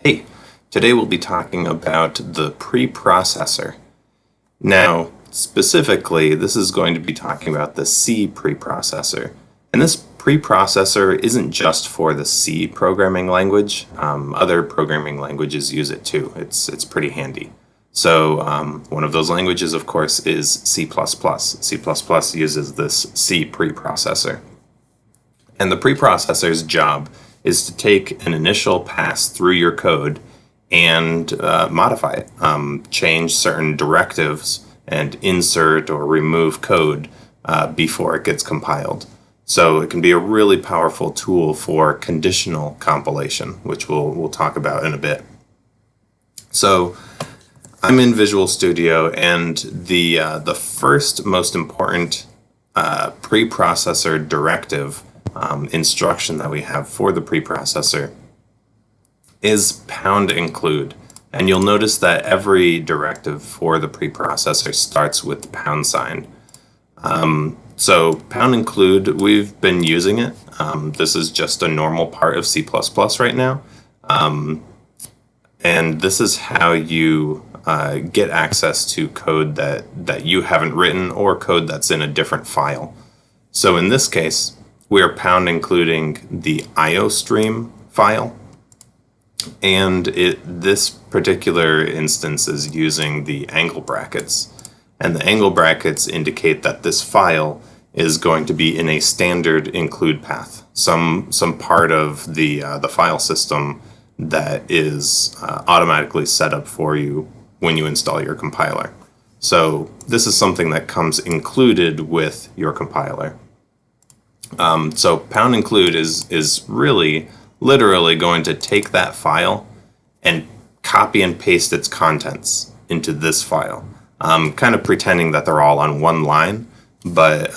Hey, today we'll be talking about the preprocessor. Now, specifically, this is going to be talking about the C preprocessor. And this preprocessor isn't just for the C programming language. Other programming languages use it too. It's pretty handy. So one of those languages, of course, is C++. C++ uses this C preprocessor. And the preprocessor's job is to take an initial pass through your code and modify it, change certain directives and insert or remove code before it gets compiled. So it can be a really powerful tool for conditional compilation, which we'll talk about in a bit. So I'm in Visual Studio, and the first most important preprocessor directive instruction that we have for the preprocessor is pound include. And you'll notice that every directive for the preprocessor starts with the pound sign. So pound include, we've been using it. This is just a normal part of C++ right now. And this is how you get access to code that you haven't written or code that's in a different file. So in this case, we are pound including the IO stream file, and this particular instance is using the angle brackets. And the angle brackets indicate that this file is going to be in a standard include path, some part of the file system that is automatically set up for you when you install your compiler. So this is something that comes included with your compiler. So pound include is really literally going to take that file and copy and paste its contents into this file. Kind of pretending that they're all on one line, but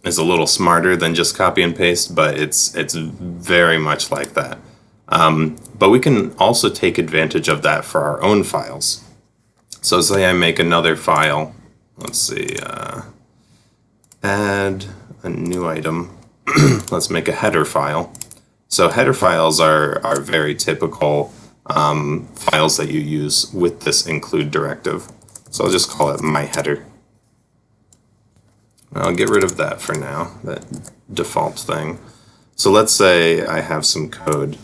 is a little smarter than just copy and paste, but it's very much like that. But we can also take advantage of that for our own files. So say I make another file, let's see, add a new item. Let's make a header file. So header files are very typical files that you use with this include directive. So I'll just call it my header. I'll get rid of that for now, that default thing. So let's say I have some code.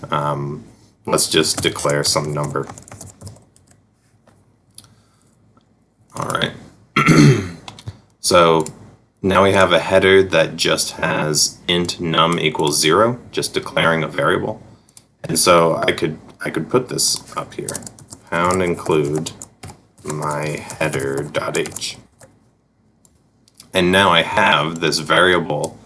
Let's just declare some number. All right. So now we have a header that just has int num equals 0, just declaring a variable. And so I could put this up here, pound include my header.h. And now I have this variable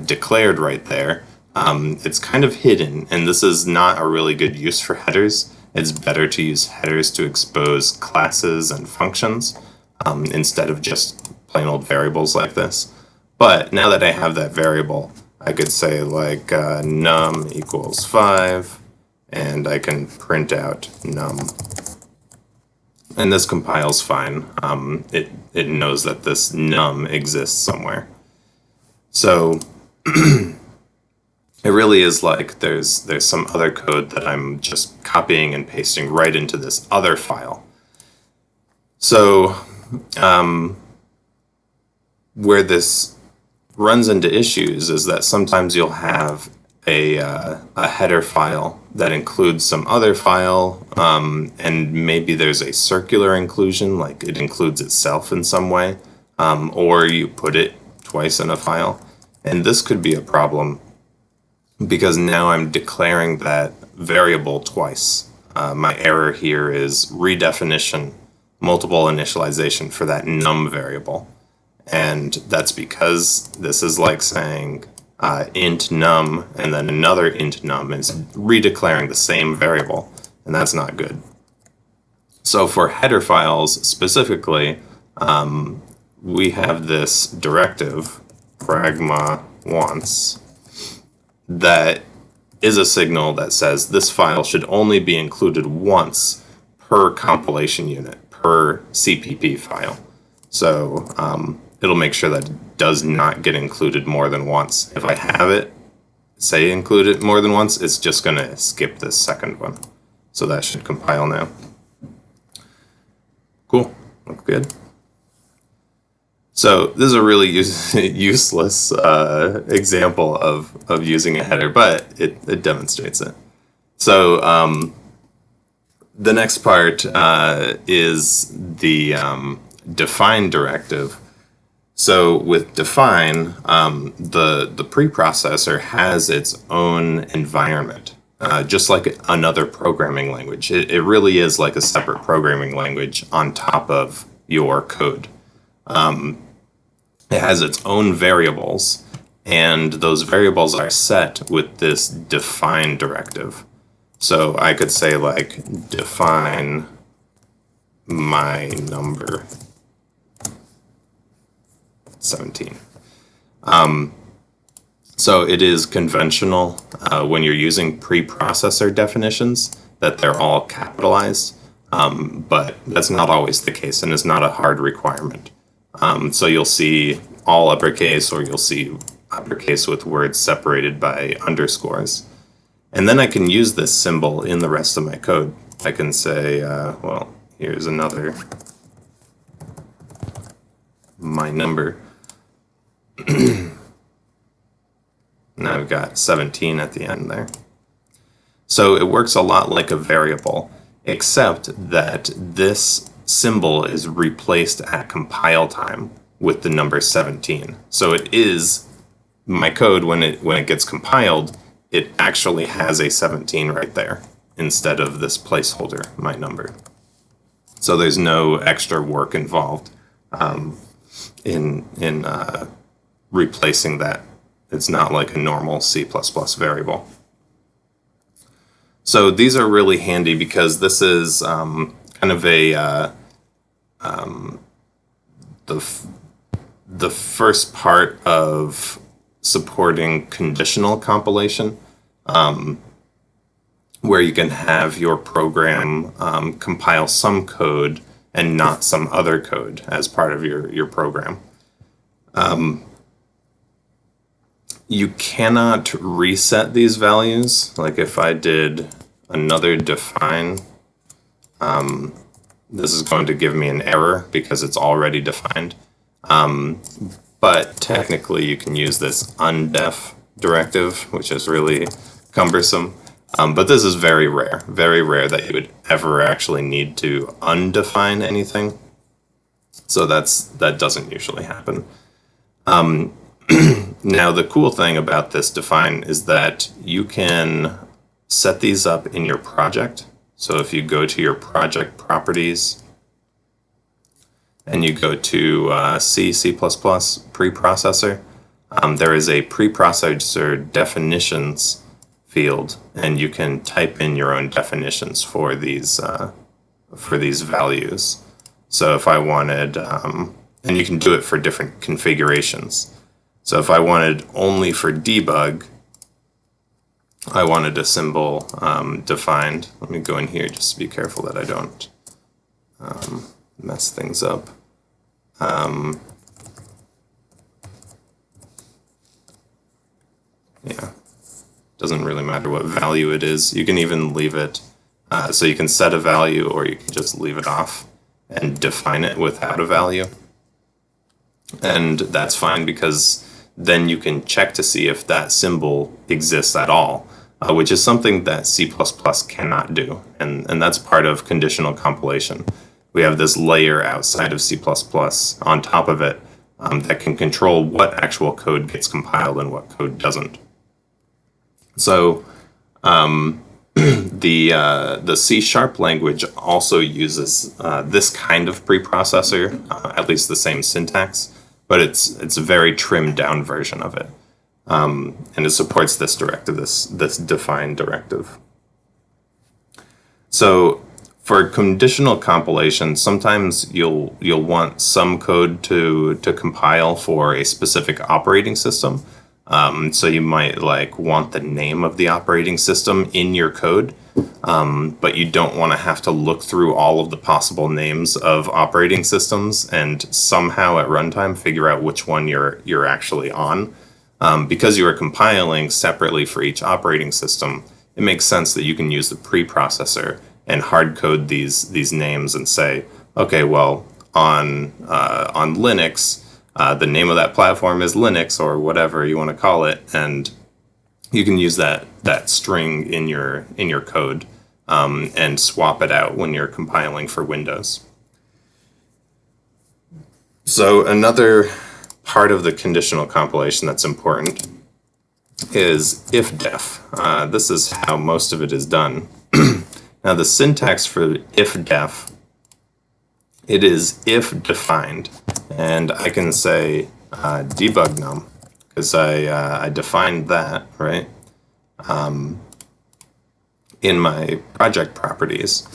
declared right there. It's kind of hidden, and this is not a really good use for headers. It's better to use headers to expose classes and functions instead of just plain old variables like this. But now that I have that variable, I could say like num equals 5, and I can print out num. And this compiles fine. It knows that this num exists somewhere. So it really is like there's some other code that I'm just copying and pasting right into this other file. So where this runs into issues is that sometimes you'll have a header file that includes some other file, and maybe there's a circular inclusion, like it includes itself in some way, or you put it twice in a file. And this could be a problem because now I'm declaring that variable twice. My error here is redefinition, multiple initialization for that num variable. And that's because this is like saying int num and then another int num is redeclaring the same variable, and that's not good. So for header files specifically, we have this directive, pragma once, that is a signal that says this file should only be included once per compilation unit, per CPP file. So it'll make sure that it does not get included more than once. If I have it say include it more than once, it's just going to skip this second one. So that should compile now. Cool, looks good. So this is a really useless example of using a header, but it demonstrates it. So the next part is the define directive. So with define, the preprocessor has its own environment, just like another programming language. It really is like a separate programming language on top of your code. It has its own variables, and those variables are set with this define directive. So I could say like define my number 17. So it is conventional when you're using preprocessor definitions that they're all capitalized, but that's not always the case, and it's not a hard requirement. So you'll see all uppercase, or you'll see uppercase with words separated by underscores. And then I can use this symbol in the rest of my code. I can say, well, here's another my number. Now I've got 17 at the end there. So it works a lot like a variable, except that this symbol is replaced at compile time with the number 17. So it is my code when it gets compiled, it actually has a 17 right there instead of this placeholder, my number. So there's no extra work involved in replacing that. It's not like a normal C++ variable. So these are really handy because this is kind of a the first part of supporting conditional compilation, where you can have your program compile some code and not some other code as part of your program. You cannot reset these values. Like if I did another define, this is going to give me an error because it's already defined. But technically you can use this undef directive, which is really cumbersome. But this is very rare that you would ever actually need to undefine anything. So that doesn't usually happen. Now, the cool thing about this define is that you can set these up in your project. So if you go to your project properties and you go to C++ preprocessor, there is a preprocessor definitions field, and you can type in your own definitions for these values. So if I wanted, and you can do it for different configurations. So if I wanted only for debug, I wanted a symbol defined. Let me go in here just to be careful that I don't mess things up. Yeah, doesn't really matter what value it is. You can even leave it, so you can set a value or you can just leave it off and define it without a value. And that's fine because then you can check to see if that symbol exists at all, which is something that C++ cannot do. And that's part of conditional compilation. We have this layer outside of C++ on top of it that can control what actual code gets compiled and what code doesn't. So the C# language also uses this kind of preprocessor, at least the same syntax, but it's a very trimmed down version of it. And it supports this directive, this define directive. So for conditional compilation, sometimes you'll want some code to compile for a specific operating system. So you might want the name of the operating system in your code, but you don't want to have to look through all of the possible names of operating systems and somehow at runtime figure out which one you're actually on. Because you are compiling separately for each operating system, it makes sense that you can use the preprocessor and hard code these names and say, okay, well, on Linux, the name of that platform is Linux or whatever you want to call it, and you can use that string in your code and swap it out when you're compiling for Windows. So another part of the conditional compilation that's important is if-def. This is how most of it is done. Now the syntax for if-def, it is if defined, and I can say debug num because I defined that, right, in my project properties.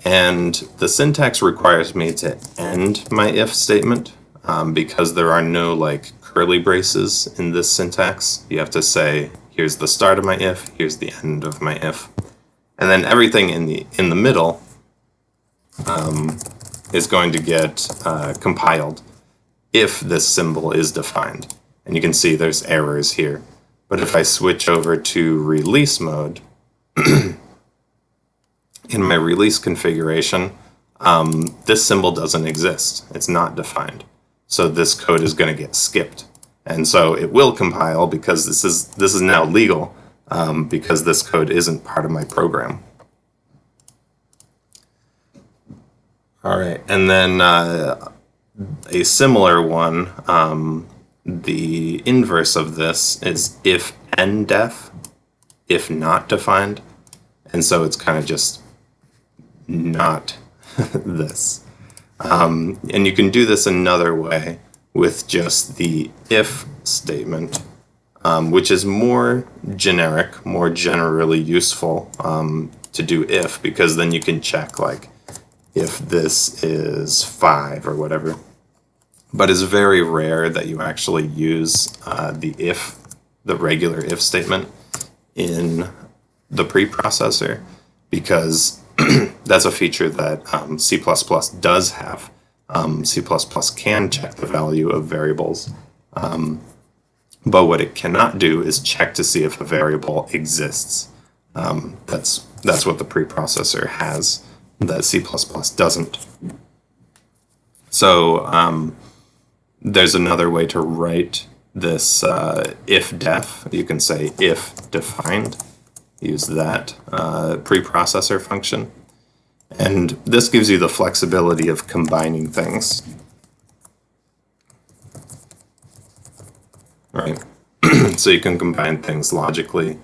And the syntax requires me to end my if statement because there are no like curly braces in this syntax. You have to say, here's the start of my if, here's the end of my if. And then everything in the middle is going to get compiled if this symbol is defined. And you can see there's errors here. But if I switch over to release mode, in my release configuration, this symbol doesn't exist. It's not defined. So this code is going to get skipped. And so it will compile because this is now legal because this code isn't part of my program. All right, and then a similar one, the inverse of this is if ndef, if not defined. And so it's kind of just not this. And you can do this another way with just the if statement, which is more generic, more generally useful to do if, because then you can check like if this is 5 or whatever. But it's very rare that you actually use the regular if statement in the preprocessor, because that's a feature that C++ does have. C++ can check the value of variables, but what it cannot do is check to see if a variable exists. That's what the preprocessor has that C++ doesn't. So there's another way to write this if-def. You can say if defined. Use that preprocessor function. And this gives you the flexibility of combining things. Right? So you can combine things logically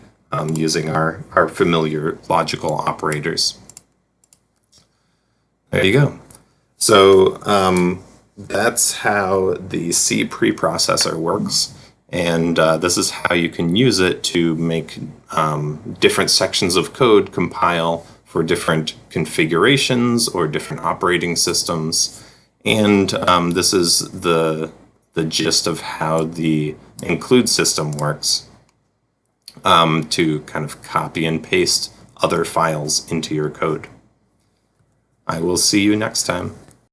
using our familiar logical operators. There you go. So that's how the C preprocessor works. And this is how you can use it to make different sections of code compile for different configurations or different operating systems. And this is the gist of how the include system works to kind of copy and paste other files into your code. I will see you next time.